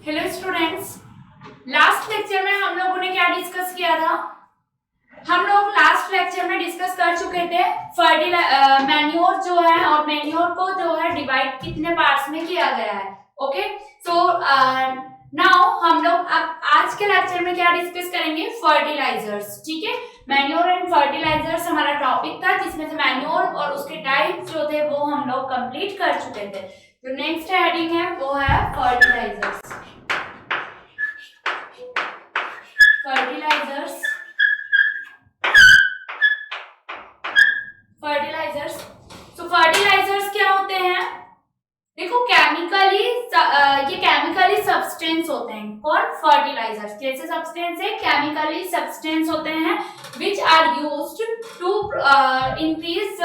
Hello students, last lecture में हम लोगों ने क्या डिस्कस किया था? हम लोग लास्ट लेक्चर में डिस्कस कर चुके थे मैन्योर जो है और मैन्योर को जो है डिवाइड कितने पार्ट्स में किया गया है। ओके, सो नाउ हम लोग अब आज के लेक्चर में क्या डिस्कस करेंगे? फर्टिलाइजर्स। ठीक है, मैन्योर एंड फर्टिलाइजर्स हमारा टॉपिक था, जिसमें से मैन्योर और उसके टाइप्स जो थे वो हम लोग कंप्लीट कर चुके थे। जो नेक्स्ट हेडिंग है वो है फर्टिलाइजर्स। फर्टिलाइजर्स तो फर्टिलाइजर्स क्या होते हैं? देखो, ये केमिकली सब्सटेंस होते हैं। कौन? फर्टिलाइजर्स। कैसे सब्सटेंस है? केमिकली सब्सटेंस होते हैं which are used to increase the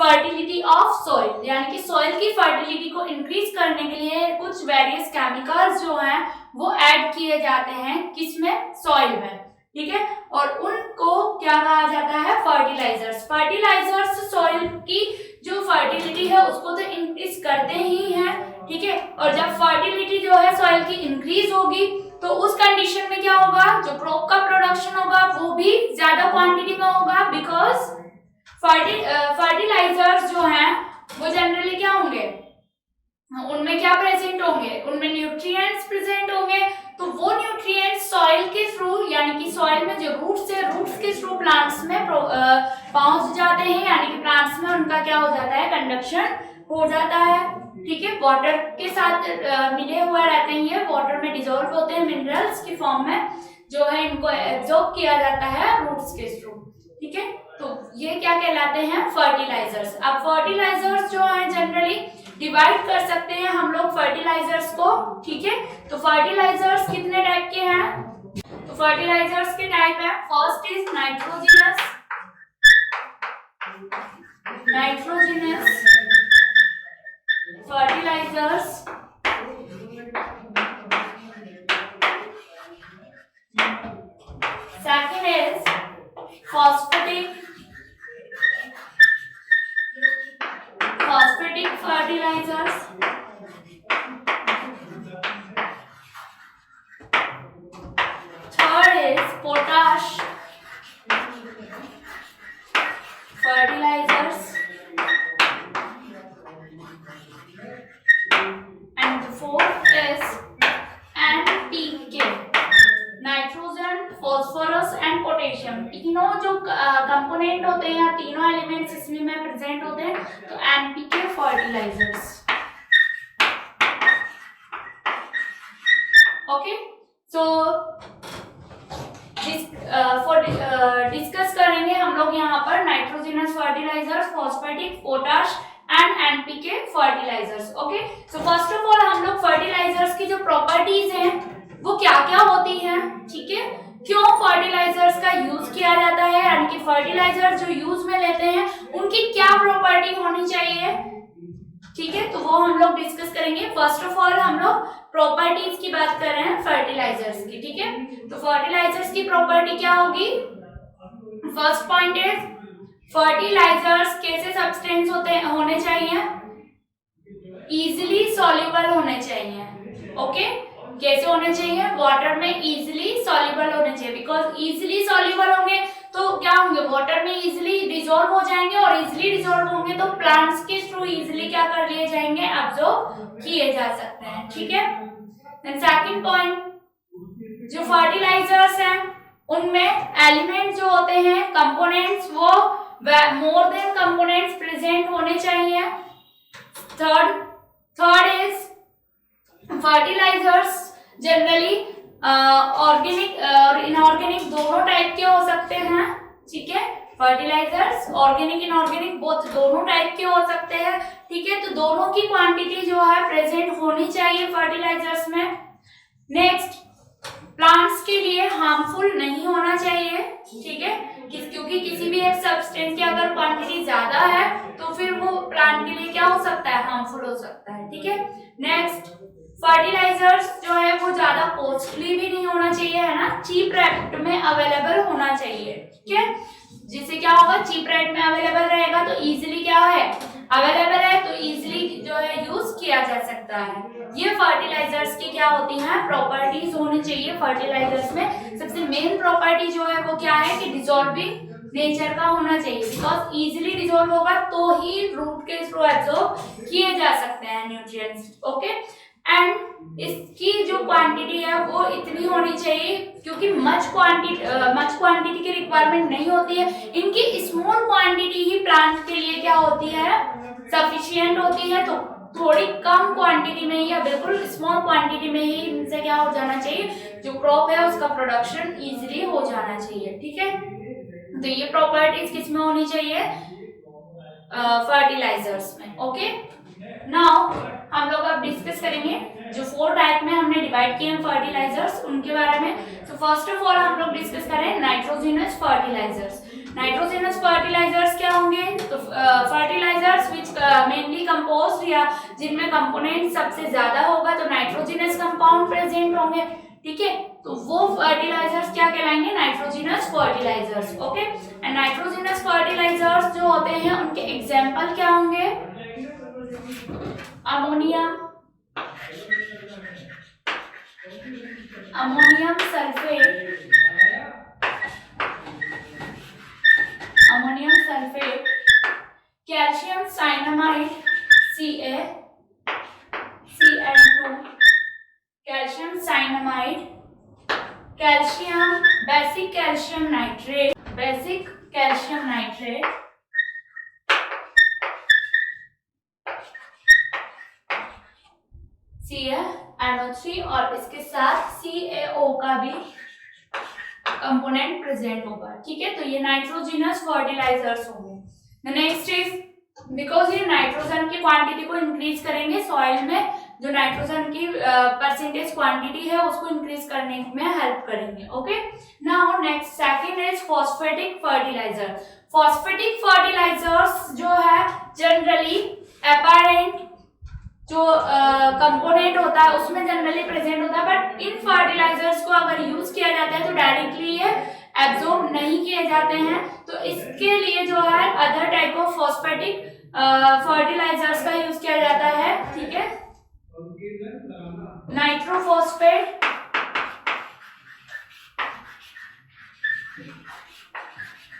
fertility of soil, यानी कि सॉइल की फर्टिलिटी को इंक्रीज करने के लिए कुछ वेरियस केमिकल्स जो हैं वो ऐड किए जाते हैं। किसमें? सॉइल में। ठीक है, और उनको क्या कहा जाता है? फर्टिलाइजर्स। फर्टिलाइजर्स सॉइल की जो फर्टिलिटी है उसको तो इंक्रीज करते ही हैं। ठीक है, और जब फर्टिलिटी जो है सॉइल की इंक्रीज होगी तो उस कंडीशन में क्या होगा? जो क्रॉप का प्रोडक्शन होगा वो भी ज्यादा क्वांटिटी में होगा, बिकॉज फर्टिलाइजर्स जो हैं वो जनरली क्या होंगे? उनमें क्या प्रेजेंट होंगे? उनमें न्यूट्रिएंट्स प्रेजेंट होंगे। तो वो न्यूट्रिएंट्स सॉइल के थ्रू, यानी कि सॉइल में जो रूट्स है, रूट्स के थ्रू प्लांट्स में पहुंच जाते हैं, यानी कि प्लांट्स में उनका क्या हो जाता है? कंडक्शन हो जाता है। ठीक है, वाटर के साथ मिले हुए रहते हैं, ये वाटर में डिसॉल्व होते हैं मिनरल्स की फॉर्म में, जो है इनको एब्जॉर्ब किया जाता है रूट्स के थ्रू। ठीक है, तो ये क्या कहलाते हैं? फर्टिलाइजर्स। अब फर्टिलाइजर्स जो है जनरली डिवाइड कर सकते हैं हम लोग फर्टिलाइजर्स को। ठीक है, तो फर्टिलाइजर्स कितने टाइप के हैं? तो फर्टिलाइजर्स के टाइप है, first is nitrogenous fertilizers. Second is phosphatic fertilizers. Third is potash fertilizers, and the fourth is NPK, nitrogen, phosphorus and potassium. तीनों जो कंपोनेंट होते हैं या तीनों एलिमेंट्स इसमें में प्रेजेंट होते हैं, तो NPK fertilizers. Okay, so discuss करेंगे हम लोग यहाँ पर nitrogenous fertilizers, phosphatic, potash and NPK fertilizers. Okay, so first of all हम लोग फर्टिलाइजर्स की जो प्रॉपर्टीज हैं वो क्या क्या होती हैं। ठीक है, क्यों फर्टिलाइजर्स का यूज किया जाता है, यानी कि फर्टिलाइजर जो यूज में लेते हैं उनकी क्या प्रॉपर्टी होनी चाहिए। ठीक है, तो वो हम लोग डिस्कस करेंगे। फर्स्ट ऑफ ऑल हम लोग प्रॉपर्टीज की बात कर रहे हैं फर्टिलाइजर्स की। ठीक है, तो फर्टिलाइजर्स की प्रॉपर्टी क्या होगी? फर्स्ट पॉइंट इज फर्टिलाइजर्स कैसे सब्सटेंस होने चाहिए? इजीली सॉल्युबल होने चाहिए। ओके, कैसे होने चाहिए? वाटर में इजीली सॉल्युबल होने चाहिए, बिकॉज इजीली सॉल्युबल होंगे तो क्या होंगे? वाटर में इजीली डिसॉल्व हो जाएंगे, और इजीली डिसॉल्व होंगे तो प्लांट्स के थ्रू इजीली क्या कर लिए जाएंगे? अब्सॉर्ब किए जा सकते हैं। ठीक है, देन सेकंड पॉइंट, जो फर्टिलाइजर्स हैं उनमें एलिमेंट जो होते हैं, कंपोनेंट्स, वो मोर देन कंपोनेंट्स प्रेजेंट होने चाहिए। Third is fertilizers generally organic और इनऑर्गेनिक दोनों टाइप के हो सकते हैं। ठीक है, फर्टिलाइजर्स ऑर्गेनिक इनऑर्गेनिक दोनों टाइप के हो सकते हैं। ठीक है, तो दोनों की क्वांटिटी जो है प्रेजेंट होनी चाहिए फर्टिलाइजर्स में। नेक्स्ट, प्लांट्स के लिए हार्मफुल नहीं होना चाहिए। ठीक है, क्योंकि किसी भी एक सब्सटेंस की अगर क्वांटिटी ज्यादा है तो फिर वो प्लांट के लिए क्या हो सकता है? हार्मफुल हो सकता है। ठीक है, नेक्स्ट, फर्टिलाइजर्स जो है वो ज्यादा कॉस्टली भी नहीं होना चाहिए, है ना, चीप रेट में अवेलेबल होना चाहिए। ठीक है, जिससे क्या होगा? चीप रेट में अवेलेबल रहेगा तो इजीली क्या है? अवेलेबल है तो इजीली जो है यूज किया किया जा सकता है। ये फर्टिलाइजर्स की क्या होती हैं, प्रॉपर्टीज होनी चाहिए फर्टिलाइजर्स में। सबसे मेन प्रॉपर्टी जो है वो क्या है कि डिसॉल्विंग नेचर का होना चाहिए, बिकॉज इजीली डिसॉल्व होगा तो ही रूट के थ्रू एब्जॉर्ब किए जा सकते हैं न्यूट्रिएंट्स। ओके, एंड इसकी जो क्वांटिटी है वो इतनी होनी चाहिए, क्योंकि मच क्वांटिटी की रिक्वायरमेंट नहीं होती है। इनकी स्मॉल क्वांटिटी ही प्लांट के लिए क्या होती है, सफिशिएंट होती है। तो थोड़ी कम क्वांटिटी में या बिल्कुल स्मॉल क्वांटिटी में ही इनसे क्या हो जाना चाहिए, जो क्रॉप है उसका प्रोडक्शन इजीली हो जाना चाहिए। ठीक है, तो ये प्रॉपर्टीज किसमें होनी चाहिए, फर्टिलाइजर्स में। ओके, नाउ हम लोग अब डिस्कस करेंगे जो 4 टाइप में हमने डिवाइड किए हैं फर्टिलाइजर्स, उनके बारे में। तो फर्स्ट ऑफ ऑल हम लोग डिस्कस करें नाइट्रोजनस फर्टिलाइजर्स। नाइट्रोजनस फर्टिलाइजर्स क्या होंगे, तो फर्टिलाइजर्स विच मेनली कंपोज्ड या जिनमें कंपोनेंट सबसे ज्यादा होगा तो नाइट्रोजनस कंपाउंड प्रेजेंट होंगे। ठीक है, तो वो फर्टिलाइजर्स क्या कहलाएंगे, nitrogenous fertilisers. Okay, and nitrogenous fertilisers जो होते हैं उनके एग्जांपल क्या होंगे, ammonia, ammonium sulphate, ammonium sulphate, calcium cyanamide CaCN2, calcium cyanamide, calcium basic calcium nitrate, basic calcium nitrate, CaNO3 और इसके साथ CaO का भी कंपोनेंट प्रेजेंट होगा। ठीक है, तो ये नाइट्रोजनस फर्टिलाइजर्स होंगे। नेक्स्ट इज, बिकॉज ये नाइट्रोजन की क्वांटिटी को इंक्रीज करेंगे सॉइल में, जो नाइट्रोजन की परसेंटेज क्वांटिटी है उसको इंक्रीज करने में हेल्प करेंगे। Okay, now next second is phosphatic fertilizer. Phosphatic fertilizers जो है जनरली एपारेंट जो कंपोनेंट होता है उसमें जनरली प्रेजेंट होता है, बट इन फर्टिलाइजर्स को अगर यूज किया जाता है तो डायरेक्टली ये एब्जॉर्ब नहीं किए जाते हैं। तो इसके लिए जो है other type of phosphatic fertilizers का यूज किया जाता है। ठीक है, नाइट्रोफॉस्फेट,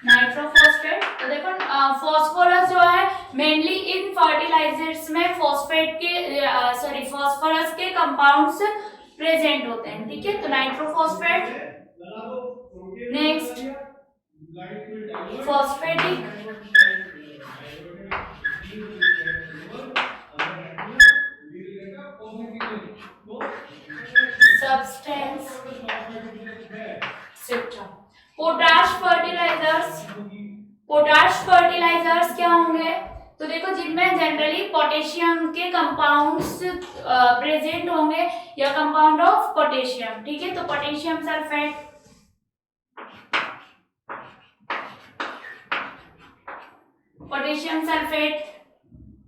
नाइट्रोफॉस्फेट। तो देखो फॉस्फोरस जो है मेनली इन फर्टिलाइजर्स में फॉस्फोरस के कंपाउंड्स प्रेजेंट होते हैं। ठीक है, तो nitrophosphate. Next phosphatic substance system. Potash fertilizers, potash fertilizers क्या होंगे, तो देखो जिनमें जनरली पोटेशियम के कंपाउंड्स प्रेजेंट होंगे या कंपाउंड ऑफ पोटेशियम। ठीक है, तो पोटेशियम सल्फेट, पोटेशियम सल्फेट।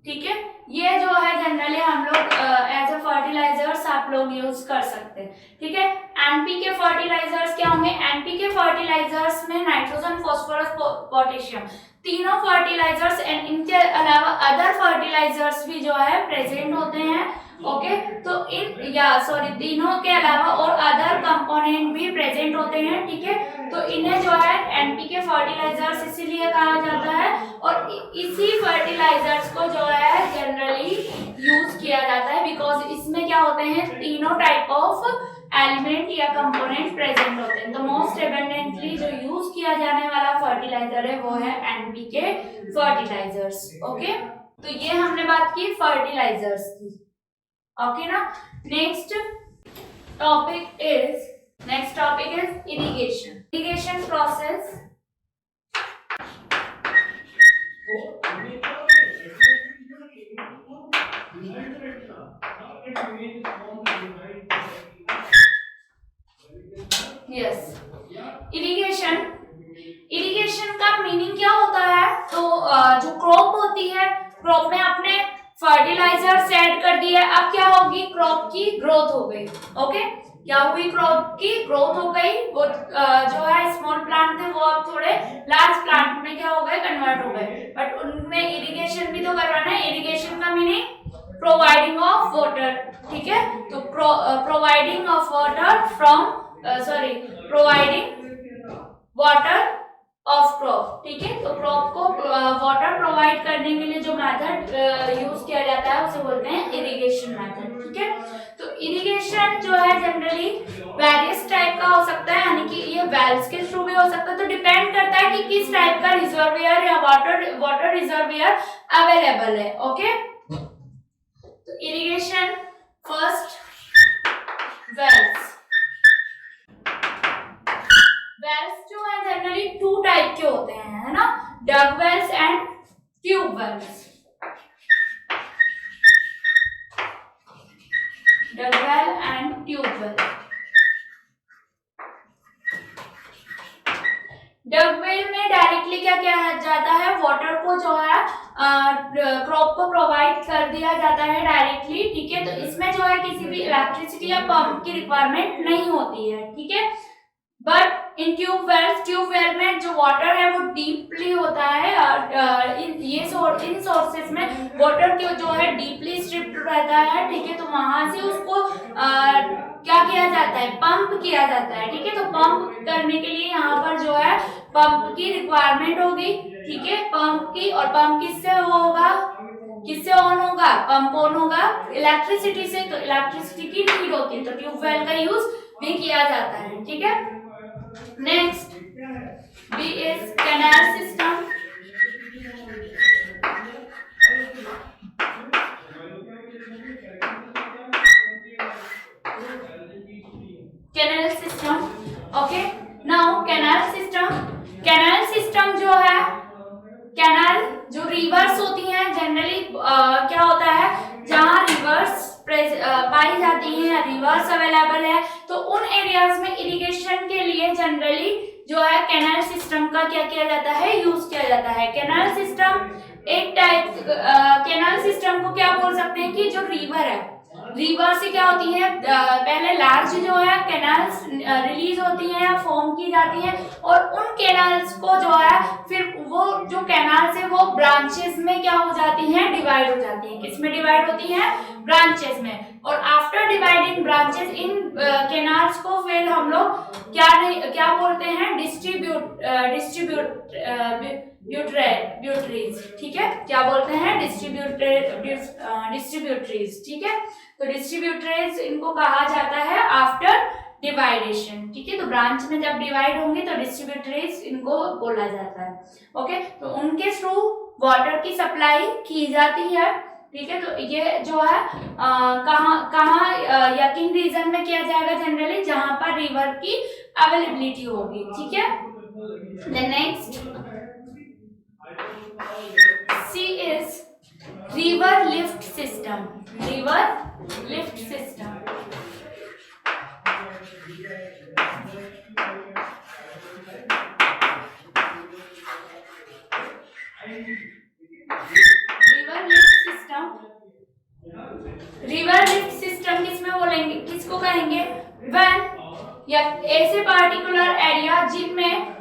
ठीक है, ये जो है जनरली हम लोग एज अ फर्टिलाइजर्स आप लोग यूज कर सकते हैं। ठीक है, एनपीके फर्टिलाइजर्स क्या होंगे, एनपीके फर्टिलाइजर्स में नाइट्रोजन, फास्फोरस, पोटेशियम तीनों फर्टिलाइजर्स एंड इनके अलावा अदर फर्टिलाइजर्स भी जो है प्रेजेंट होते हैं। ओके, तो तीनों के अलावा और अदर कंपोनेंट भी प्रेजेंट होते हैं। ठीक है, तो इन्हें जो है एनपीके फर्टिलाइजर्स इसीलिए कहा जाता है, और इसी फर्टिलाइजर्स को जो है जनरली यूज किया जाता है बिकॉज इसमें क्या होते हैं, तीनों टाइप ऑफ एलिमेंट या कंपोनेंट प्रेजेंट होते हैं। तो मोस्ट एबंडेंटली जो यूज किया जाने वाला फर्टिलाइजर है वो है एनपीके फर्टिलाइजर्स। ओके, तो ये हमने बात की फर्टिलाइजर्स की। ओके ना, next topic is irrigation process. Yes, irrigation का मीनिंग क्या होता है, तो जो क्रॉप होती है, क्रॉप में आपने फर्टिलाइजर ऐड कर दिया, अब क्या होगी, क्रॉप की ग्रोथ हो गई। ओके, क्या हुई, क्रॉप की ग्रोथ हो गई, वो जो है स्मॉल प्लांट थे वो अब थोड़े लार्ज प्लांट में क्या हो गए, कन्वर्ट हो गए, बट उनमें इरिगेशन भी तो करवाना है। इरिगेशन का मीनिंग प्रोवाइडिंग ऑफ वाटर, ठीक है। तो providing of water from providing water of crop, ठीक है। तो क्रॉप को वाटर प्रोवाइड करने के लिए जो मेथड यूज किया जाता है उसे बोलते हैं इरिगेशन मेथड, ठीक है। तो इरिगेशन जो है जनरली वेरियस टाइप का हो सकता है, यानी कि ये वेल्स के थ्रू भी हो सकता है, तो डिपेंड करता है कि किस टाइप का रिजर्वियर या वाटर रिजर्वियर अवेलेबल है, ओके। तो इरिगेशन फर्स्ट वेल्स। वेल्स जो है जनरली टू टाइप के होते हैं, है ना, dug wells and tube wells. Dug well and tube well. Dug well में डायरेक्टली क्या किया जाता है, वाटर को जो है क्रॉप को प्रोवाइड कर दिया जाता है डायरेक्टली, ठीक है। तो इसमें जो है किसी भी इलेक्ट्रिसिटी या पंप की रिक्वायरमेंट नहीं होती है, ठीक है। बट इन ट्यूब वेल में जो वाटर है वो डीपली होता है, और इन सोर्सेज में वाटर की जो है डीपली स्ट्रिप्ड रहता है, ठीक है। तो वहां से उसको क्या किया जाता है, पंप किया जाता है, ठीक है। तो पंप करने के लिए यहाँ पर जो है पंप की रिक्वायरमेंट होगी, ठीक है, पंप की। और पंप किससे होगा, किससे ऑन होगा, पंप ऑन होगा इलेक्ट्रिसिटी से। तो इलेक्ट्रिसिटी की नीड होती है, तो ट्यूबवेल का यूज भी किया जाता है, ठीक है। Next B is canal system. Canal system, okay. Now canal system जो है, कैनाल जो रिवर्स होती हैं जनरली क्या होता है, जहां रिवर्स पाई जाती है या रिवर्स अवेलेबल है, तो उन एरियाज में इरिगेशन के लिए जनरली जो है कैनाल सिस्टम का क्या किया जाता है, यूज किया जाता है। कैनाल सिस्टम एक टाइप, कैनाल सिस्टम को क्या बोल सकते हैं कि जो रिवर है, रिवर से क्या होती है, पहले लार्ज जो है कैनाल्स रिलीज होती हैं या फॉर्म की जाती हैं, और उन कैनाल्स को जो है फिर वो जो कैनाल्स है वो ब्रांचेस में क्या हो जाती हैं, डिवाइड हो जाती हैं। किसमें डिवाइड होती हैं, ब्रांचेस में। और after dividing branches in canals को फिर हम लोग क्या बोलते हैं, डिस्ट्रीब्यूटरीज, ठीक है। क्या बोलते हैं, डिस्ट्रीब्यूटरीज, ठीक है। तो डिस्ट्रीब्यूटरीज इनको कहा जाता है आफ्टर डिवाइडेशन, ठीक है। तो ब्रांच में जब डिवाइड होंगे तो डिस्ट्रीब्यूटरीज इनको बोला जाता है, ओके। तो उनके थ्रू वाटर की सप्लाई की जाती है, ठीक है। तो ये जो है कहाँ या किन रीजन में किया जाएगा, जनरली जहां पर रिवर की अवेलेबिलिटी होगी, ठीक है। The next C is river lift system. River lift system, river lift system किसमें बोलेंगे, किसको कहेंगे, व्हेन या ऐसे पार्टिकुलर एरिया जिनमें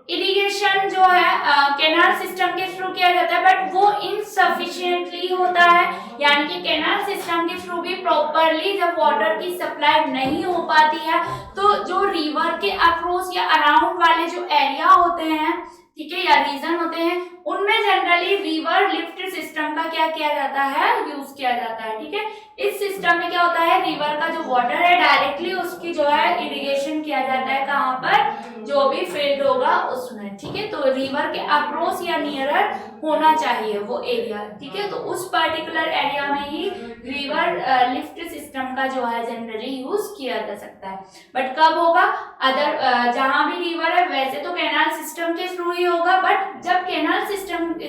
इरिगेशन जो है कैनाल सिस्टम के थ्रू किया जाता है, बट वो इनसफिशिएंटली होता है, यानी कि कैनाल सिस्टम के थ्रू भी प्रॉपरली जब वाटर की सप्लाई नहीं हो पाती है, तो जो रिवर के अक्रॉस या अराउंड वाले जो एरिया होते हैं, ठीक है, या रीजन होते हैं, उनमें जनरली रिवर लिफ्ट सिस्टम का क्या किया जाता है, यूज किया जाता है, ठीक है। इस सिस्टम में क्या होता है, रिवर का जो वाटर है डायरेक्टली उसकी जो है इरिगेशन किया जाता है, कहाँ पर, जो भी फील्ड होगा उसमें, ठीक है। तो रिवर के अक्रॉस या नियरर होना चाहिए वो एरिया, ठीक है। तो उस पर्टिकुलर एरिया में ही रिवर लिफ्ट सिस्टम का जो है जनरली यूज किया जा सकता है। बट कब होगा, अदर जहां भी रिवर है वैसे तो कैनाल सिस्टम के थ्रू ही होगा, बट जब कैनाल सिस्टम के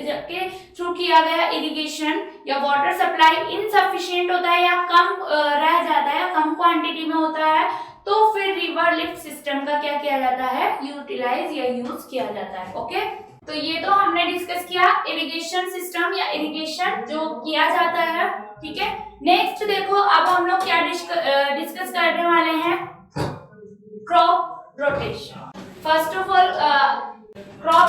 थ्रू किया गया इरिगेशन या वाटर सप्लाई इनसफिशिएंट होता है या कम रह जाता है, कम क्वांटिटी में होता है, तो फिर रिवर लिफ्ट सिस्टम का क्या किया जाता है, यूटिलाइज या यूज किया जाता है, ओके। तो ये तो हमने डिस्कस किया इरिगेशन सिस्टम या इरिगेशन जो किया जाता है, ठीक है। नेक्स्ट देखो अब हम लोग क्या डिस्कस करने वाले हैं, crop rotation. First of all crop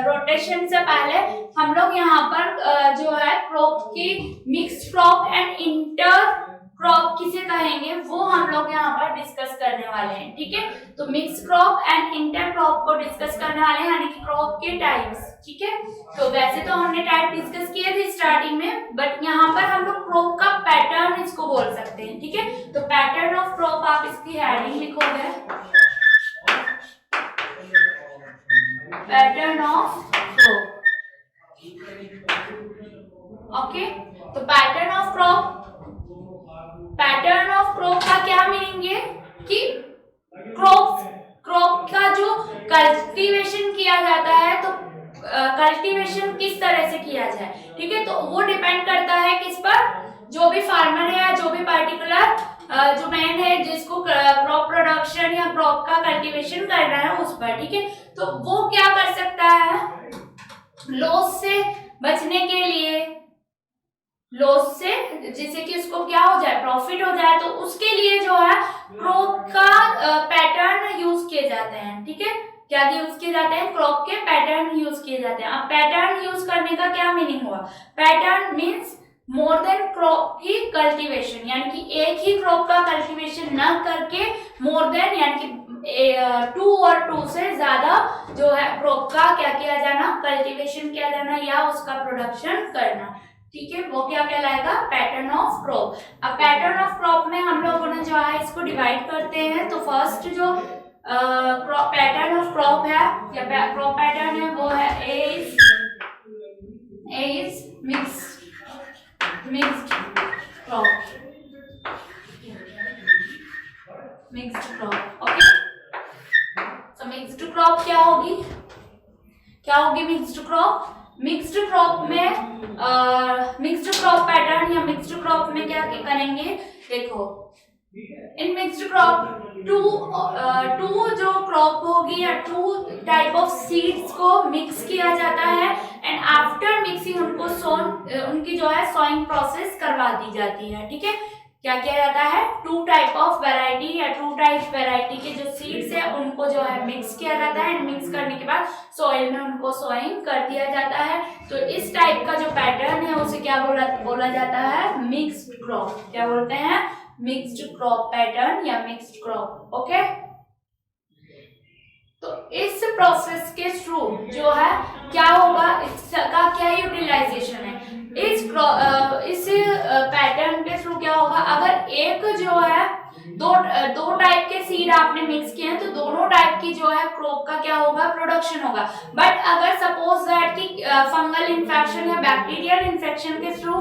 rotation से पहले हम लोग यहाँ पर जो है क्रॉप की mixed crop and inter crop किसे कहेंगे वो हम लोग यहाँ पर डिस्कस करने वाले हैं, ठीक है। तो mix crop and inter crop को डिस्कस करने वाले हैं, यानी कि क्रॉप के टाइप्स, ठीक है। तो वैसे तो हमने टाइप डिस्कस किए थे स्टार्टिंग में, बट यहाँ पर हम लोग क्रॉप का पैटर्न इसको बोल सकते हैं, ठीक है। तो पैटर्न ऑफ क्रॉप आप इसकी हेडिंग लिखोगे, पैटर्न ऑफ क्रॉप, ओके। तो pattern of crop, pattern of crop का क्या मीनिंग है कि क्रॉप का जो कल्टीवेशन किया जाता है, तो कल्टीवेशन किस तरह से किया जाए, ठीक है। तो वो डिपेंड करता है किस पर, जो भी फार्मर है या जो भी पर्टिकुलर जो मैन है जिसको क्रॉप प्रोडक्शन या क्रॉप का कल्टीवेशन करना है उस पर, ठीक है। तो वो क्या कर सकता है, लॉस से बचने के लिए, लॉस से जिससे कि उसको क्या हो जाए, प्रॉफिट हो जाए, तो उसके लिए जो है क्रॉप का पैटर्न यूज किए जाते हैं, ठीक है। क्या यूज किए जाते हैं, क्रॉप के पैटर्न यूज किए जाते हैं। अब पैटर्न यूज करने का क्या मीनिंग हुआ, pattern means more than crop की कल्टीवेशन, यानी कि एक ही क्रॉप का कल्टीवेशन न करके मोर देन यानी कि 2 और 2 से ज्यादा जो है क्रॉप का क्या किया जाना, कल्टीवेशन किया जाना या उसका प्रोडक्शन करना, ठीक है। वो क्या कहलाएगा, पैटर्न ऑफ क्रॉप। अब पैटर्न ऑफ क्रॉप में हम लोगों ने जो है इसको डिवाइड करते हैं। तो फर्स्ट जो पैटर्न ऑफ क्रॉप है या क्रॉप पैटर्न है वो है a is mixed crop, mixed crop, okay. तो मिक्स्ड क्रॉप क्या होगी, मिक्स्ड क्रॉप, मिक्स्ड क्रॉप में मिक्स्ड क्रॉप पैटर्न या मिक्स्ड क्रॉप में क्या करेंगे, देखो इन मिक्स्ड क्रॉप टू जो क्रॉप होगी या 2 टाइप ऑफ सीड्स को मिक्स किया जाता है एंड आफ्टर मिक्सिंग उनको उनकी जो है सोइंग प्रोसेस करवा दी जाती है, ठीक है। क्या किया जाता है, 2 टाइप ऑफ वैरायटी या 2 टाइप वैरायटी के जो सीड्स है उनको जो है मिक्स किया जाता है, मिक्स करने के बाद सॉइल में उनको सोइंग कर दिया जाता है। तो इस टाइप का जो पैटर्न है उसे क्या बोला जाता है, मिक्स्ड क्रॉप। क्या बोलते हैं, मिक्स्ड क्रॉप पैटर्न या मिक्स्ड क्रॉप, ओके। तो इस प्रोसेस के थ्रू जो है क्या होगा, इसका क्या यूटिलाइजेशन है, इस पैटर्न के थ्रू क्या होगा, अगर एक जो है दो टाइप के सीड आपने मिक्स किए हैं तो दोनों टाइप की जो है क्रॉप का क्या होगा, प्रोडक्शन होगा। बट अगर सपोज दैट कि फंगल इन्फेक्शन या बैक्टीरियल इन्फेक्शन के थ्रू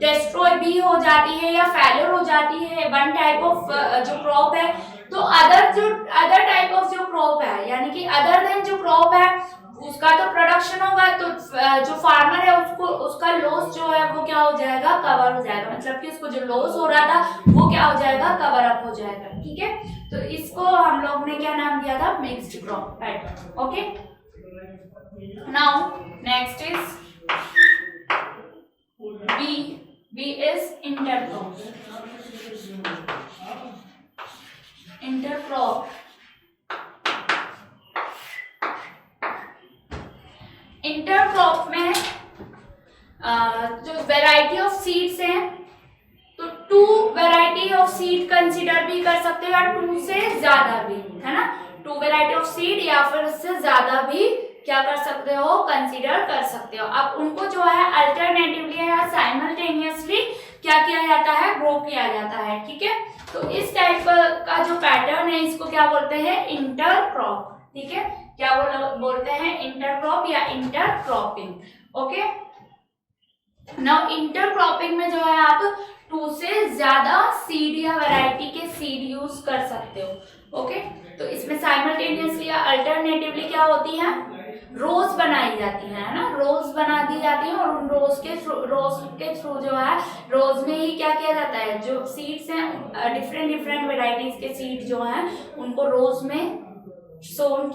डिस्ट्रॉय भी हो जाती है या फेलियर हो जाती है वन टाइप ऑफ जो क्रॉप है, तो अदर टाइप ऑफ जो क्रॉप है यानी कि अदर देन जो क्रॉप है उसका तो प्रोडक्शन होगा, तो जो फार्मर है उसका लॉस जो है वो क्या हो जाएगा, कवर हो जाएगा। मतलब कि उसको जो लॉस हो रहा था वो क्या हो जाएगा, कवर अप हो जाएगा, ठीक है। तो इसको हम लोग ने क्या नाम दिया था, mixed crop pattern, okay. Now next is B is intercrop. Intercrop में जो वैरायटी ऑफ सीड्स हैं तो 2 वैरायटी ऑफ सीड कंसीडर भी कर सकते हो या 2 से ज्यादा भी, है ना। 2 वैरायटी ऑफ सीड या फिर उससे ज्यादा भी क्या कर सकते हो, कंसीडर कर सकते हो। अब उनको जो है अल्टरनेटिवली या साइमल्टेनियसली क्या किया जाता है, ग्रो किया जाता है, ठीक है। तो इस टाइप का जो पैटर्न है इसको क्या बोलते हैं, इंटरक्रॉप, ठीक है। क्या बोलते हैं, इंटरक्रॉप या इंटरक्रॉपिंग, ओके। नाउ इंटरक्रॉपिंग में जो है आप 2 से ज्यादा सीड या वैरायटी के सीड यूज कर सकते हो, ओके। तो इसमें साइमल्टेनियसली या अल्टरनेटिवली क्या होती है, रोज बनाई जाती है ना, रोज बना दी जाती है और उन रोज के थ्रू जो है रोज में ही क्या किया जाता है, जो सीड्स हैं डिफरेंट वैरायटीज के सीड जो हैं उनको रोज में सोइंग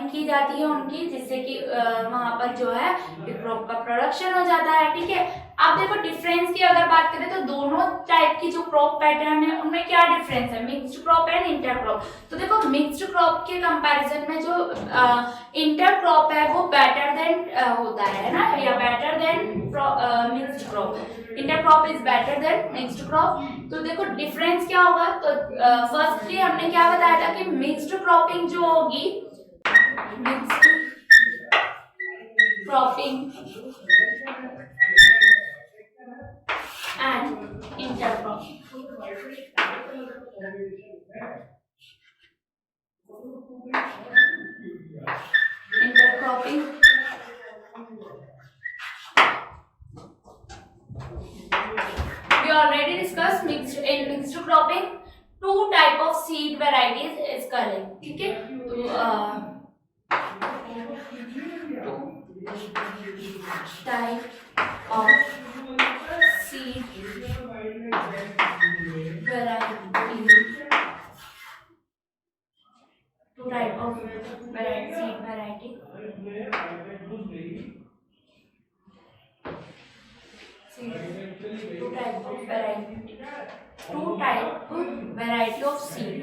की जाती है उनकी, जिससे कि वहां पर जो है क्रॉप का प्रोडक्शन हो जाता है, ठीक है। आप देखो डिफरेंस की अगर बात करें तो दोनों टाइप की जो क्रॉप पैटर्न है उनमें क्या डिफरेंस है, मिक्स्ड क्रॉप एंड इंटरक्रॉप। तो देखो मिक्स्ड क्रॉप के कंपैरिजन में जो इंटरक्रॉप है वो बेटर देन होता है ना, या better than mixed crop. Intercrop is better than mixed crop. तो देखो डिफरेंस क्या होगा। तो फर्स्टली हमने क्या बताया था कि मिक्स्ड क्रॉपिंग जो होगी, mixed cropping and intercropping. Intercropping we already discussed mixed cropping two type of seed varieties is correct, ठीक है। तो type of seed variety, two type of seed variety, two type of variety of seed,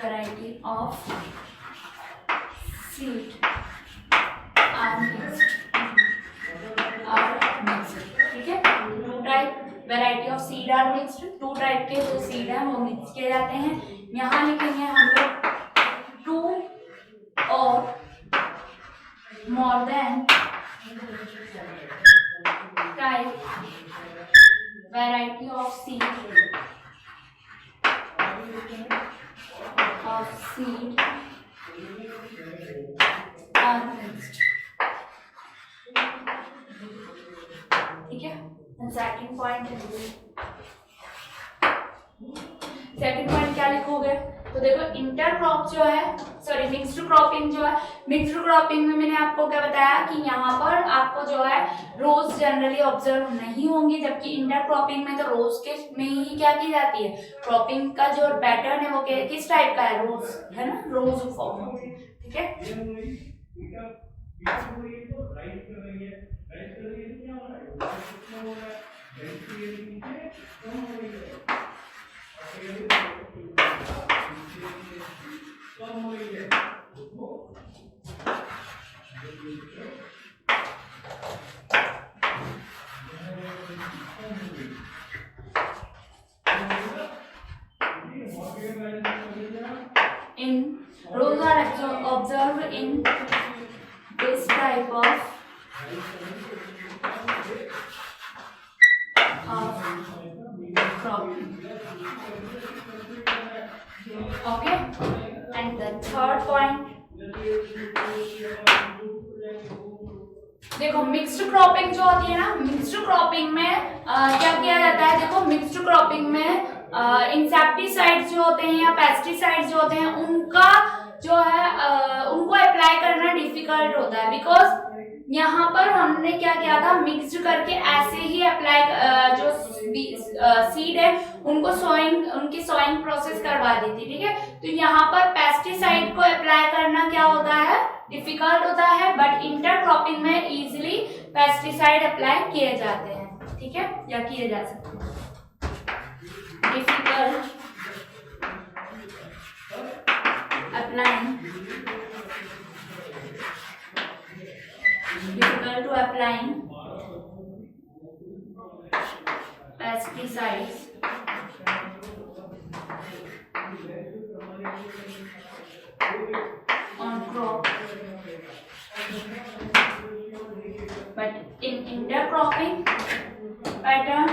variety of seed are mixed, ठीक है। Two type variety of seed are mixed, two type के जो seed है वो mix किए जाते हैं। यहाँ लिखेंगे हम लोग टू और more than type variety of seed are mixed, ठीक है। सेकंड पॉइंट क्या लिखोगे। तो देखो इंटरक्रॉप जो है, सॉरी मिक्स्ड क्रॉपिंग जो है, मिक्स्ड क्रॉपिंग में मैंने आपको क्या बताया कि यहाँ पर आपको जो है रोज जनरली ऑब्जर्व नहीं होंगी, जबकि इंटरक्रॉपिंग में तो रोज के में ही क्या की जाती है, क्रॉपिंग का जो पैटर्न है वो किस टाइप का है, रोज है ना, रोज फॉर्म होते हैं, ठीक है। Rows are observed in this type of crop. Okay, and the third point, देखो मिक्स्ड क्रॉपिंग जो होती है ना, मिक्स्ड क्रॉपिंग में क्या किया जाता है। देखो मिक्स्ड क्रॉपिंग में इंसेक्टिसाइड्स जो होते हैं या पेस्टिसाइड्स जो होते हैं उनका जो है उनको अप्लाई करना डिफिकल्ट होता है, बिकॉज यहाँ पर हमने क्या किया था, मिक्स्ड करके ऐसे ही अप्लाई जो सीड है उनको उनकी सॉइंग प्रोसेस करवा दी थी, ठीक है। तो यहाँ पर पेस्टिसाइड को अप्लाई करना क्या होता है, डिफिकल्ट होता है, बट इंटरक्रॉपिंग में इजीली पेस्टिसाइड अप्लाई किए जाते हैं, ठीक है, या किए जा सकते हैं। difficult to applying pesticides on crop, but in intercropping pattern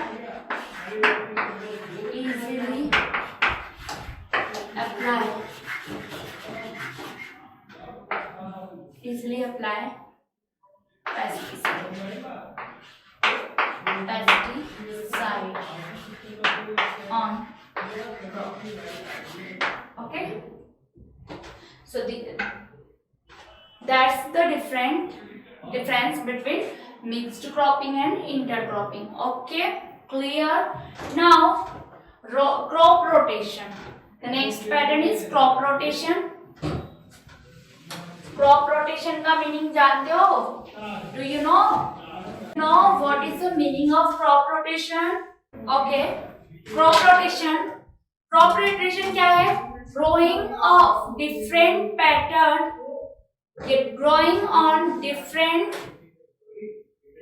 easily apply pesticide on crop. Okay, so that's the difference between mixed cropping and intercropping. Okay, clear? Now crop rotation. The next pattern is crop rotation. Crop rotation का meaning जानते हो? Do you know what is the meaning of crop rotation? Okay, crop rotation क्या है? growing of different pattern, growing on different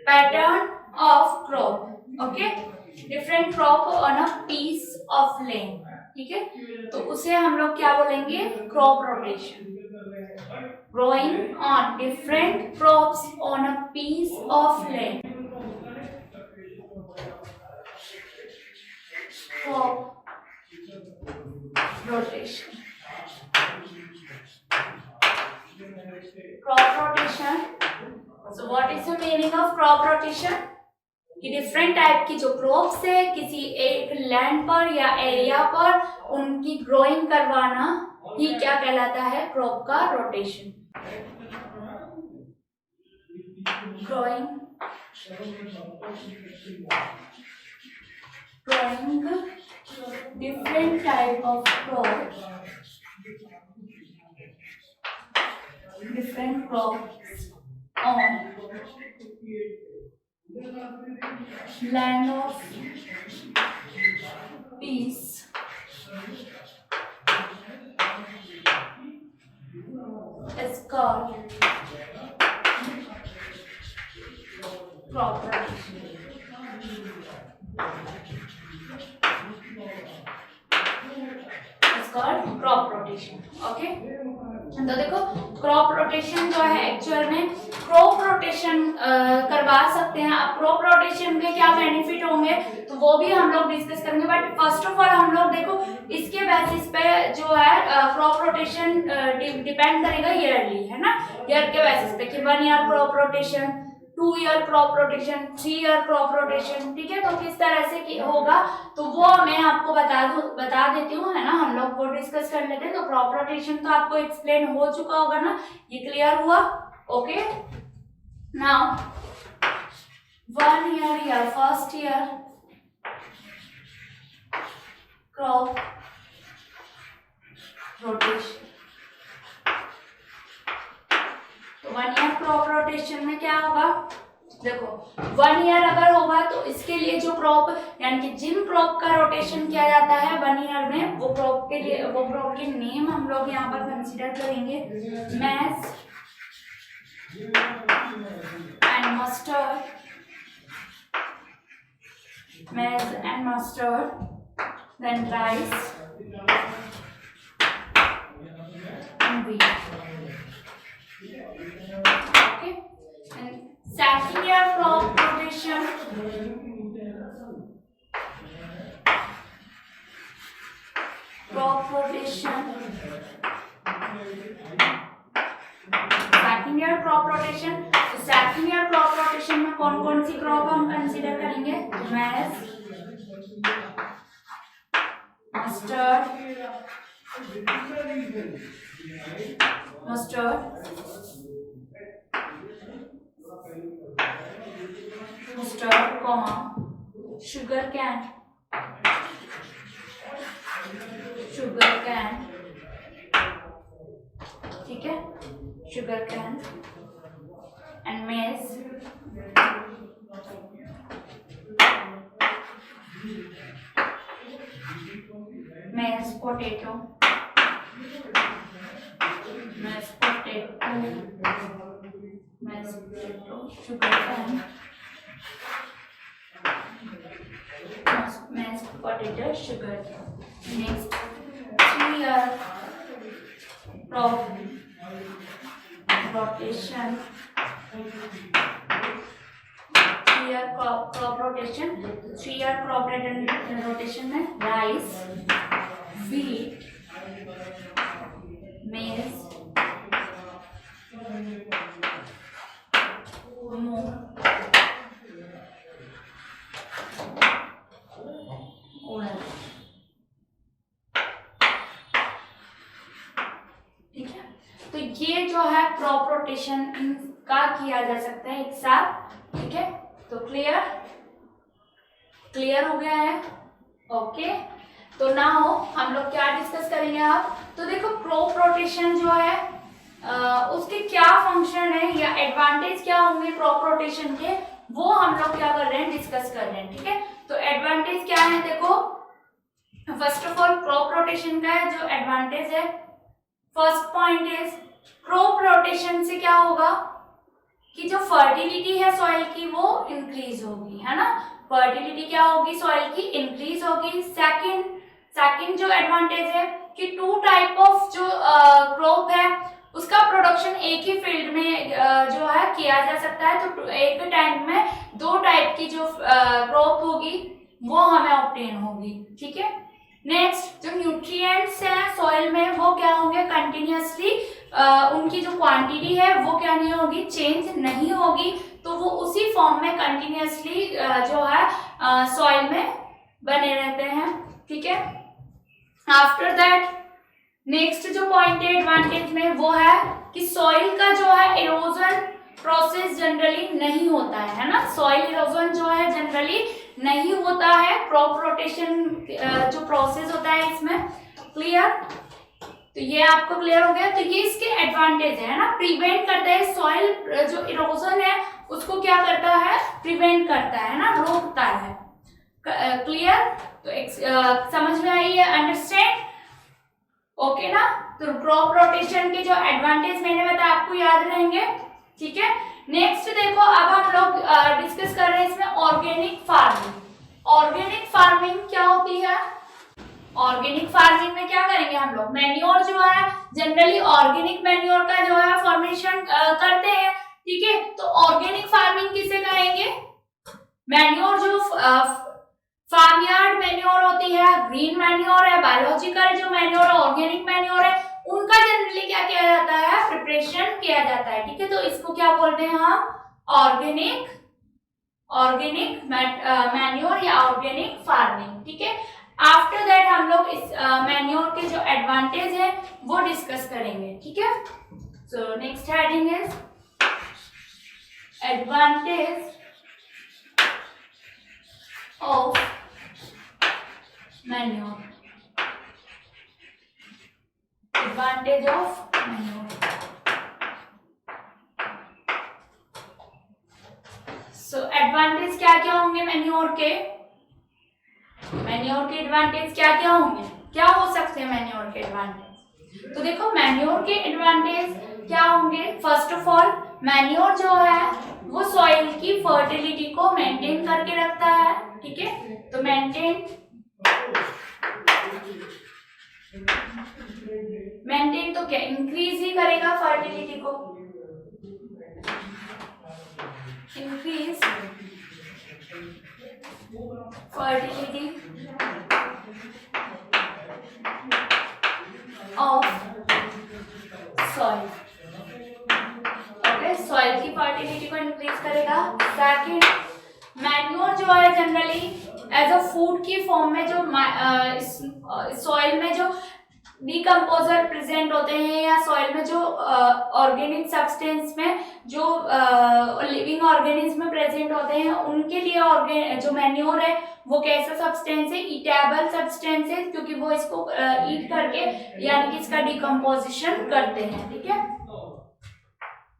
pattern of crop, okay, different crop on a piece of land, ठीक है, तो उसे हम लोग क्या बोलेंगे, crop rotation, growing on different crops on a piece of land, crop rotation. Crop rotation. So what is the meaning of crop rotation? कि different type की जो क्रॉप्स है किसी एक लैंड पर या एरिया पर उनकी ग्रोइंग करवाना ही क्या कहलाता है, क्रॉप का rotation. Growing different type of crop, different crops on land of peace is called crop rotation. It's called crop rotation. Okay. तो देखो क्रॉप रोटेशन जो है एक्चुअल में क्रॉप रोटेशन करवा सकते हैं. अब क्रॉप रोटेशन के क्या बेनिफिट होंगे तो वो भी हम लोग डिस्कस करेंगे. बट फर्स्ट ऑफ ऑल हम लोग देखो इसके बेसिस पे जो है क्रॉप रोटेशन डिपेंड करेगा ईयरली, है ना, ईयर के बेसिस पे कि 1 year crop rotation, 2 year crop rotation, 3 year crop rotation, ठीक है. तो किस तरह से होगा तो वो मैं आपको बता देती हूँ, है ना, हम लोग वो डिस्कस कर लेते हैं. तो क्रॉप रोटेशन तो आपको एक्सप्लेन हो चुका होगा ना, ये क्लियर हुआ. ओके. नाउ 1 ईयर या फर्स्ट ईयर क्रॉप रोटेशन. तो 1 ईयर क्रॉप रोटेशन में क्या होगा, देखो 1 ईयर अगर होगा तो इसके लिए जो क्रॉप यानी कि जिन क्रॉप का रोटेशन किया जाता है 1 ईयर में, वो क्रॉप के लिए वो क्रॉप के नेम हम लोग यहाँ पर कंसीडर करेंगे. Maize and mustard, maize and mustard, then rice and wheat. Okay, and second year crop rotation, second year crop rotation. तो second year crop rotation में कौन कौन सी क्रॉप हम कंसीडर करेंगे, मैज, मस्टर्ड, कॉमा शुगर कैन, ठीक है, sugar cane and मेज, potato, sugar cane, mashed potato, sugar. Next, 3 year crop rotation. 3 year crop rotation. 3 year crop rotation में rice, wheat, maize, मूंग, ठीक है. तो ये जो है क्रॉप रोटेशन इनका किया जा सकता है एक साथ, ठीक है. तो क्लियर हो गया है. ओके. तो नाउ हम लोग क्या डिस्कस करेंगे आप, तो देखो क्रॉप रोटेशन जो है उसके क्या फंक्शन है या एडवांटेज क्या होंगे क्रॉप रोटेशन के, वो हम लोग क्या कर रहे हैं, डिस्कस कर रहे हैं, ठीक है. तो एडवांटेज क्या है, देखो first of all crop rotation का जो एडवांटेज है, first point is crop rotation से क्या होगा कि जो फर्टिलिटी है सॉइल की वो इंक्रीज होगी, है ना। फर्टिलिटी क्या होगी, सॉइल की इंक्रीज होगी। सेकंड जो एडवांटेज है कि टू टाइप ऑफ जो क्रॉप है उसका प्रोडक्शन एक ही फील्ड में जो है किया जा सकता है, तो एक टाइम में दो टाइप की जो क्रॉप होगी वो हमें ऑब्टेन होगी, ठीक है। नेक्स्ट जो न्यूट्रिएंट्स हैं सॉइल में वो क्या होंगे, कंटिन्यूअसली उनकी जो क्वांटिटी है वो क्या नहीं होगी, चेंज नहीं होगी, तो वो उसी फॉर्म में कंटिन्यूअसली जो है सॉइल में बने रहते हैं, ठीक है। आफ्टर दैट नेक्स्ट जो पॉइंट है एडवांटेज में वो है कि सॉइल का जो है इरोजन प्रोसेस जनरली नहीं होता है ना। सॉइल इरोजन जो है जनरली नहीं होता है क्रॉप रोटेशन जो प्रोसेस होता है इसमें। क्लियर, तो ये आपको क्लियर हो गया। तो ये इसके एडवांटेज है ना, प्रिवेंट करता है सॉइल जो इरोजन है उसको क्या करता है, प्रिवेंट करता है ना, रोकता है। क्लियर, तो समझ में आई है, अंडरस्टैंड, ओके ना। तो क्रॉप रोटेशन के जो एडवांटेज मैंने बताया आपको याद रहेंगे, ठीक है। नेक्स्ट देखो अब हम लोग डिस्कस कर रहे हैं इसमें ऑर्गेनिक फार्मिंग। ऑर्गेनिक फार्मिंग क्या होती है, ऑर्गेनिक फार्मिंग में क्या करेंगे हम लोग, मैन्योर जो है जनरली ऑर्गेनिक मैन्योर का जो है फॉर्मेशन करते हैं, ठीक है। तो ऑर्गेनिक फार्मिंग किसे कहेंगे, मैन्योर जो फार्म यार्ड मैन्योर होती है, ग्रीन मैन्योर है, बायोलॉजिकल जो मैन्योर है, ऑर्गेनिक मैन्योर है, उनका जनरली क्या किया जाता है, प्रिपरेशन किया जाता है, ठीक है। तो इसको क्या बोलते हैं हम, ऑर्गेनिक मैन्योर या ऑर्गेनिक फार्मिंग, ठीक है। आफ्टर दैट हम लोग इस मैन्योर के जो एडवांटेज है वो डिस्कस करेंगे, ठीक है। So next heading is advantage of manure. Advantage of manure, so advantage क्या क्या होंगे मैन्योर के, मैन्योर के एडवांटेज क्या क्या होंगे, क्या हो सकते हैं मैन्योर के एडवांटेज। तो देखो मैन्योर के एडवांटेज क्या होंगे, फर्स्ट ऑफ ऑल मैन्योर जो है वो सॉइल की फर्टिलिटी को मेंटेन करके रखता है, ठीक है। तो मेंटेन तो क्या इंक्रीज ही करेगा फर्टिलिटी को, increase fertility of soil, okay, soil की फर्टिलिटी को इंक्रीज करेगा। सेकंड, मैन्योर जो है जनरली एज अ फूड की फॉर्म में जो सॉइल में जो डिकम्पोजर प्रेजेंट होते हैं या सॉइल में जो ऑर्गेनिक सब्सटेंस में जो लिविंग ऑर्गेनिज्म में प्रेजेंट होते हैं उनके लिए जो मैन्योर है वो कैसा सब्सटेंस है, ईटेबल सब्सटेंस है, क्योंकि वो इसको ईट करके यानी कि इसका डिकम्पोजिशन करते हैं, ठीक है।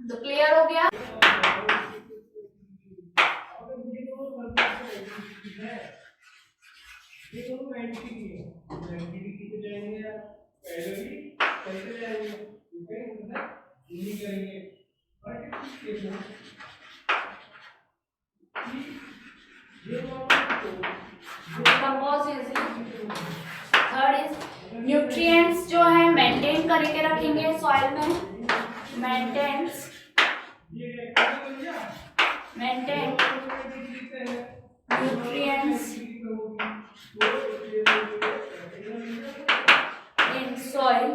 तो क्लियर हो गया। थर्ड इज न्यूट्रिएंट्स जो है मेंटेन करके रखेंगे सॉइल में, maintain nutrients in soil,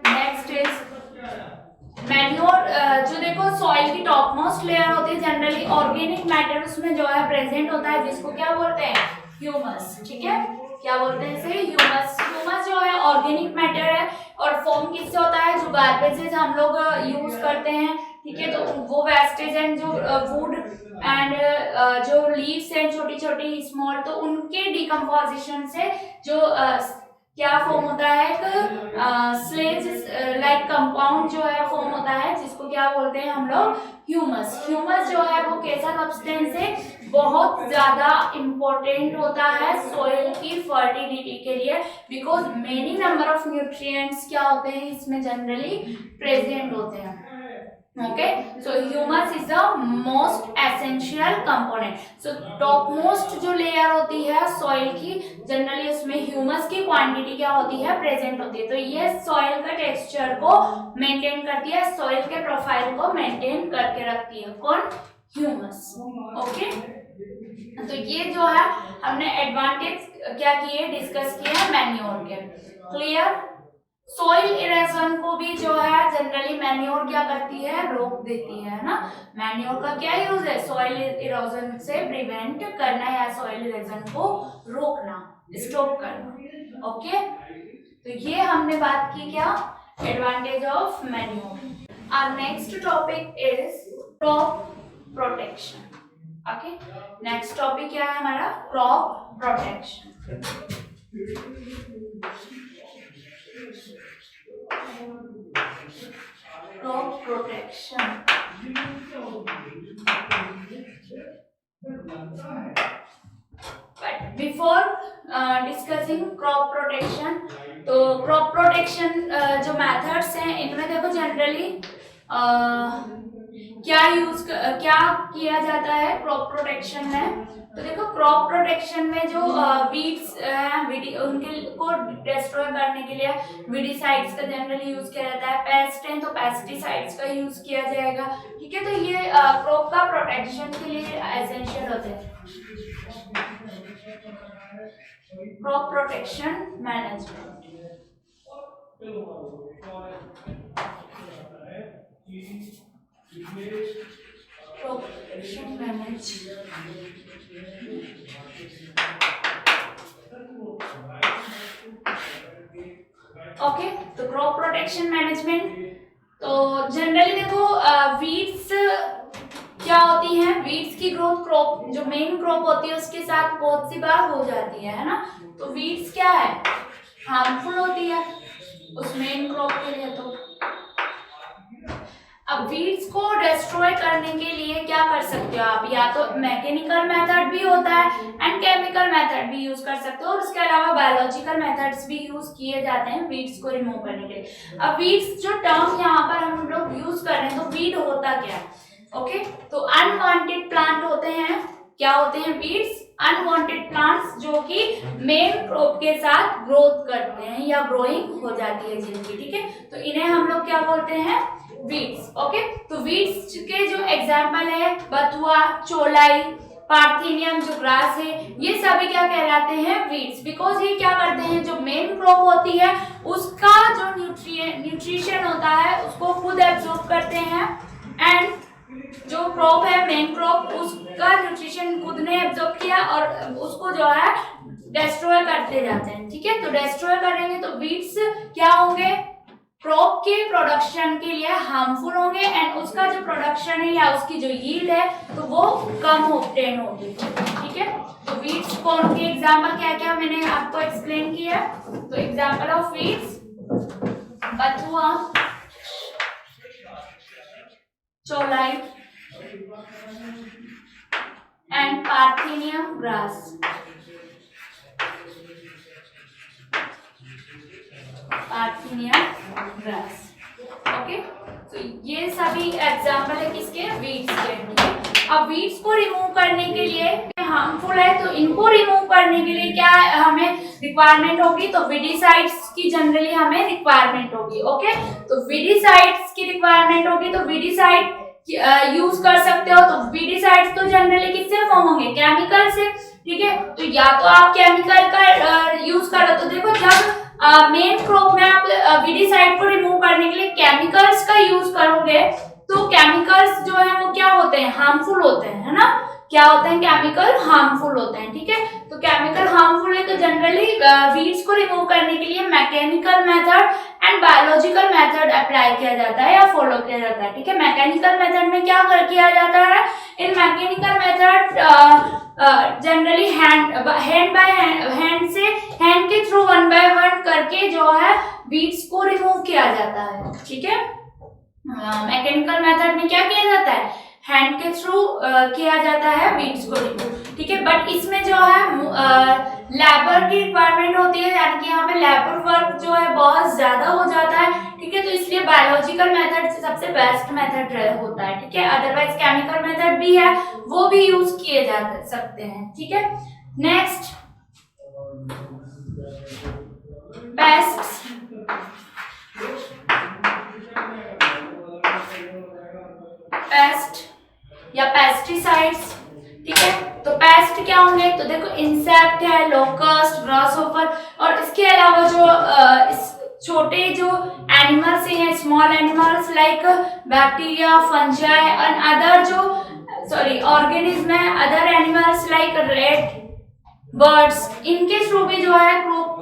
next is manure जो देखो सॉइल की टॉप मोस्ट लेयर होती है जनरली ऑर्गेनिक मैटर उसमें जो है प्रेजेंट होता है, जिसको क्या बोलते हैं, ह्यूमस, ठीक है। क्या बोलते हैं इसे, ह्यूमस। ह्यूमस जो है ऑर्गेनिक मैटर है और फॉर्म किससे होता है, जो गार्बेजेस हम लोग यूज करते हैं, ठीक है। तो वो वेस्टेज एंड जो वुड एंड जो लीव्स हैं छोटी छोटी स्मॉल, तो उनके डिकम्पोजिशन से जो क्या फॉर्म होता है, एक स्लेज लाइक कंपाउंड जो है फॉर्म होता है, जिसको क्या बोलते हैं हम लोग, ह्यूमस। ह्यूमस जो है वो कैसा सब्सटेंस है, बहुत ज्यादा इंपॉर्टेंट होता है सोइल की फर्टिलिटी के लिए, because many number of nutrients क्या होते हैं इसमें जनरली प्रेजेंट होते हैं। Okay, so humus is the most essential component. So top most जो लेयर होती है सॉइल की, जनरली उसमें ह्यूमस की क्वांटिटी क्या होती है, प्रेजेंट होती है। तो ये सॉइल का टेक्सचर को मेंटेन करती है, सॉइल के प्रोफाइल को मेंटेन करके रखती है, कौन, ह्यूमस। ओके, तो ये जो है हमने एडवांटेज क्या किए, डिस्कस किए मैन्योर के। क्लियर। सॉइल इरोजन को भी जो है जनरली मैन्योर क्या करती है, रोक देती है ना। मैन्योर का क्या यूज है, सॉइल इरोजन से प्रिवेंट करना या सॉइल इरोजन को रोकना, स्टॉप करना। ओके, तो ये हमने बात की क्या, advantage of manure. Our next topic is crop protection. Okay, next topic क्या है हमारा, crop protection. Crop protection, but before discussing crop protection, तो क्रॉप प्रोटेक्शन जो मेथड्स हैं इनमें देखो जनरली क्या किया जाता है क्रॉप प्रोटेक्शन में। तो देखो क्रॉप प्रोटेक्शन में जो वीड्स हैं उनके को डिस्ट्रॉय करने के लिए वीडिसाइड्स का जनरली यूज किया जाता है। पेस्ट हैं तो पेस्टिसाइड्स का यूज किया जाएगा। ठीक है, तो ये क्रॉप का प्रोटेक्शन के लिए एसेंशियल होते हैं। Crop protection management, protection management. Okay, तो क्रॉप प्रोटेक्शन मैनेजमेंट, तो जनरली देखो वीड्स क्या होती हैं, वीड्स की ग्रोथ क्रॉप जो मेन क्रॉप होती है उसके साथ बहुत सी बार हो जाती है ना। तो वीड्स क्या है, हार्मफुल होती है उस मेन क्रॉप के लिए। तो अब वीड्स को डिस्ट्रॉय करने के लिए क्या कर सकते हो आप, या तो मैकेनिकल मेथड भी होता है एंड केमिकल मेथड भी यूज कर सकते हो, और उसके अलावा बायोलॉजिकल मेथड्स भी यूज किए जाते हैं वीड्स को रिमूव करने के लिए। अब वीड्स जो टर्म यहाँ पर हम लोग यूज कर रहे हैं, तो वीड होता क्या है, ओके, तो अनवांटेड प्लांट होते हैं। क्या होते हैं वीड्स, अनवांटेड प्लांट्स जो कि मेन क्रॉप के साथ ग्रोथ करते हैं या ग्रोइंग हो जाती है जिनकी। ठीक है, तो इन्हें हम लोग क्या बोलते हैं, वीड्स। ओके, तो वीड्स के जो एग्जाम्पल है बथुआ, चोलाई, पार्थेनियम जो ग्रास है, ये सभी क्या कहलाते हैं, वीड्स। बिकॉज ये क्या करते हैं, जो मेन क्रॉप होती है उसका जो न्यूट्रिशन होता है उसको खुद एब्जॉर्ब करते हैं, एंड जो क्रॉप है मेन क्रॉप उसका न्यूट्रिशन खुद ने एब्जॉर्ब किया और उसको जो है डिस्ट्रॉय करते जाते हैं। ठीक है, तो डिस्ट्रॉय करेंगे तो वीड्स क्या होंगे, क्रॉप के प्रोडक्शन के लिए हार्मफुल होंगे, एंड उसका जो प्रोडक्शन है या उसकी जो यील्ड है तो वो कम ऑब्टेन होगी। ठीक है, तो वीड्स कौन के एग्जांपल क्या क्या मैंने आपको एक्सप्लेन किया। तो example of weeds, bathua, cholai and parthenium grass. Parthenium grass. Okay, तो ये सभी एग्जाम्पल है किसके, वीड्स के। अब वीड्स को रिमूव करने के लिए हार्मफुल है, तो इनको रिमूव करने के लिए क्या हमें रिक्वायरमेंट होगी, तो वीडिसाइड्स की जनरली हमें रिक्वायरमेंट होगी। ओके, तो वीडिसाइड्स की रिक्वायरमेंट होगी, तो वीडिसाइड यूज कर सकते हो। तो वीडिसाइड्स तो जनरली किससे फॉर्म होंगे, केमिकल से। ठीक है, तो या तो आप केमिकल का यूज करो, तो देखो जब मेन क्रॉप में आप वीडिसाइड को रिमूव करने के लिए केमिकल्स का यूज करोगे, तो केमिकल्स जो है वो क्या होते हैं, हार्मफुल होते हैं, है ना। क्या होते हैं, केमिकल हार्मफुल होते हैं। ठीक है, तो केमिकल हार्मफुल है, तो जनरली वीड्स को रिमूव करने के लिए mechanical method and biological method apply किया जाता है या फॉलो किया जाता है। ठीक है, मैकेनिकल मेथड में क्या किया जाता है, इन मैकेनिकल मेथड जनरली हैंड से हैंड के थ्रू 1 by 1 करके जो है वीड्स को रिमूव किया जाता है। ठीक है, मैकेनिकल मेथड में क्या किया जाता है, हैंड के थ्रू किया जाता है बीट्स को रिमूव, ठीक है। बट इसमें जो है लेबर की रिक्वायरमेंट होती है, यानी कि यहाँ पे लेबर वर्क जो है बहुत ज्यादा हो जाता है, ठीक है। तो इसलिए बायोलॉजिकल मेथड सबसे बेस्ट मेथड होता है, ठीक है। अदरवाइज केमिकल मेथड भी है, वो भी यूज किए जा सकते हैं, ठीक है। नेक्स्ट, पेस्ट्स पेस्ट या पेस्टिसाइड्स, ठीक है। तो पेस्ट क्या होंगे, तो देखो इंसेक्ट है, लोकस्ट, ग्रासहोपर, और इसके अलावा जो छोटे जो एनिमल्स हैं, small animals like bacteria, fungi and other जो ऑर्गेनिज्म है, other animals like red birds, इनके थ्रू भी जो है क्रॉप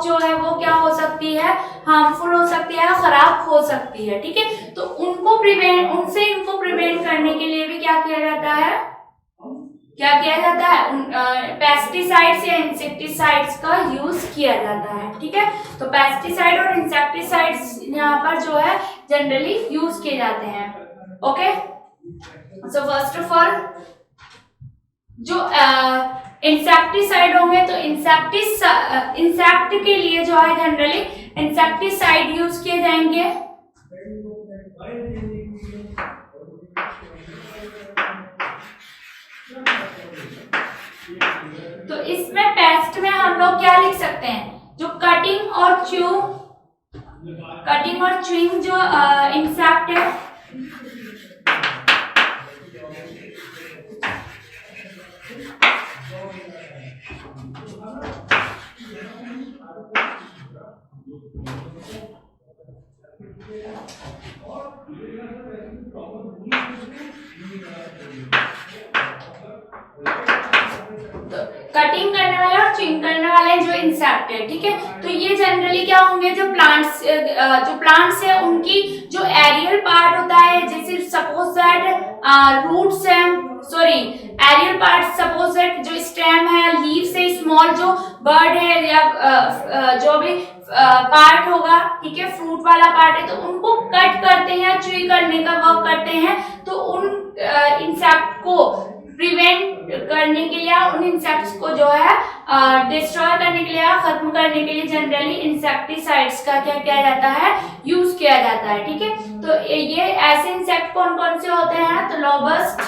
जो है वो क्या हो सकती है, हार्मफुल हो सकती है, खराब हो सकती है, ठीक है। तो इनको प्रिवेंट करने के लिए भी क्या किया जाता है, पेस्टिसाइड्स या इंसेक्टिसाइड्स का यूज किया जाता है, ठीक है। तो पेस्टिसाइड और इंसेक्टिसाइड्स यहाँ पर जो है जनरली यूज किए जाते हैं, okay. So first of all जो इंसेक्टिसाइड होंगे, तो इंसेक्ट के लिए जो है जनरली इंसेक्टिसाइड यूज किए जाएंगे। तो इसमें पेस्ट में हम लोग क्या लिख सकते हैं, जो कटिंग और च्यूइंग जो इंसेक्ट है, कटिंग करने वाले और च्यूइंग करने वाले जो इंसेक्ट है, ठीक है। तो ये जनरली क्या होंगे, जो प्लांट्स है उनकी जो एरियल पार्ट होता है, जैसे सपोज दैट रूट्स है, एरियल पार्ट, सपोज दैट जो स्टेम है, लीव्स है, स्मॉल जो बर्ड है या जो भी पार्ट होगा, ठीक है, फ्रूट वाला पार्ट है, तो उनको कट करते हैं या च्यूई करने का वर्क करते हैं। तो उन इंसेक्ट को प्रिवेंट करने के लिए, उन इंसेक्ट्स को जो है डिस्ट्रॉय करने के लिए, खत्म करने के लिए जनरली इंसेक्टिसाइड्स का क्या किया जाता है, यूज किया जाता है, ठीक है। तो ये ऐसे इंसेक्ट कौन कौन से होते हैं, तो लोबस्ट,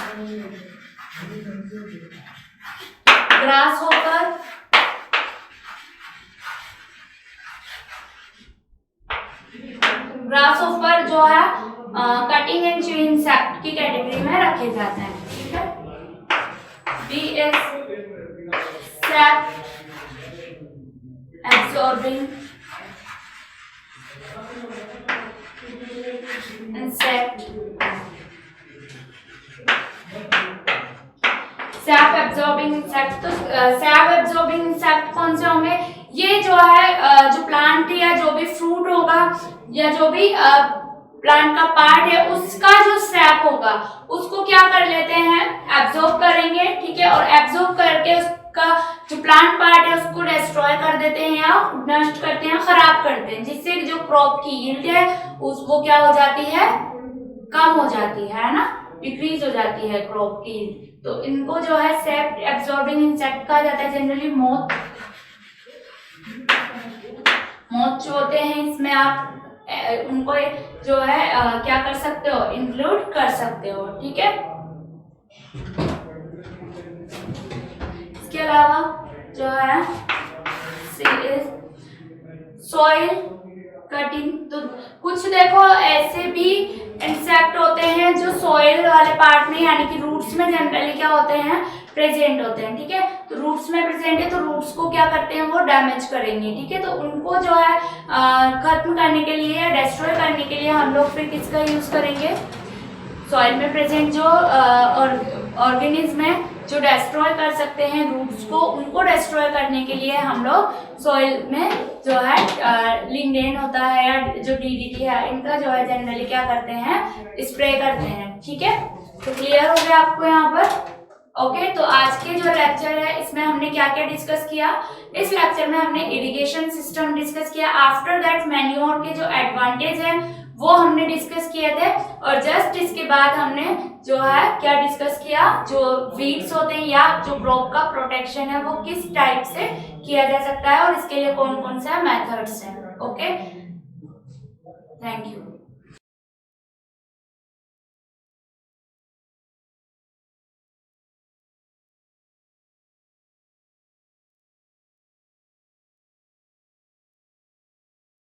ग्रासहोपर, जो है कटिंग एंड च्यूइंग इंसेक्ट की कैटेगरी में रखे जाते हैं, ठीक है। BS sap absorbing insect, SAP absorbing insect. तो सैप एब्जॉर्बिंग इंसेक्ट कौन से होंगे, ये जो है जो प्लांट या जो भी फ्रूट होगा या जो भी प्लांट का पार्ट है, उसका जो सैप होगा उसको क्या कर लेते हैं, एब्जॉर्ब करेंगे, ठीक है। और एब्जॉर्ब करके उसका जो प्लांट पार्ट है उसको डिस्ट्रॉय कर देते हैं या नष्ट करते हैं, खराब करते हैं, जिससे जो क्रॉप की यील्ड है उसको क्या हो जाती है, कम हो जाती है ना, डिक्रीज हो जाती है क्रॉप की यील्ड। तो इनको जो है सैप एब्जॉर्बिंग इंसेक्ट कहा जाता है। जनरली मोथ जो होते हैं, इसमें आप उनको जो है क्या कर सकते हो, इंक्लूड कर सकते हो, ठीक है। इसके अलावा जो है सॉइल कटिंग, तो कुछ देखो ऐसे भी इंसेक्ट होते हैं जो सॉइल वाले पार्ट में, यानी कि रूट्स में जनरली क्या होते हैं, प्रेजेंट होते हैं, ठीक है। तो रूट्स में प्रेजेंट है, तो रूट्स को क्या करते हैं, वो डैमेज करेंगे, ठीक है। तो उनको जो है खत्म करने के लिए या डिस्ट्रॉय करने के लिए हम लोग फिर किसका यूज करेंगे, सॉइल में प्रेजेंट जो ऑर्गेनिज्म है जो डिस्ट्रॉय कर सकते हैं रूट्स को, उनको डिस्ट्रॉय करने के लिए हम लोग सॉइल में जो है लिंडेन होता है या जो DDT है, इनका जो है जनरली क्या करते हैं, स्प्रे करते हैं, ठीक है। तो क्लियर हो गया आपको यहाँ पर, ओके। तो आज के जो लेक्चर है इसमें हमने क्या क्या डिस्कस किया, इस लेक्चर में हमने इरिगेशन सिस्टम डिस्कस किया। आफ्टर दैट मैन्योर के जो एडवांटेज है वो हमने डिस्कस किए थे। और जस्ट इसके बाद हमने जो है क्या डिस्कस किया, जो वीड्स होते हैं या जो क्रॉप का प्रोटेक्शन है वो किस टाइप से किया जा सकता है और इसके लिए कौन कौन से मेथड्स हैं। Okay, thank you.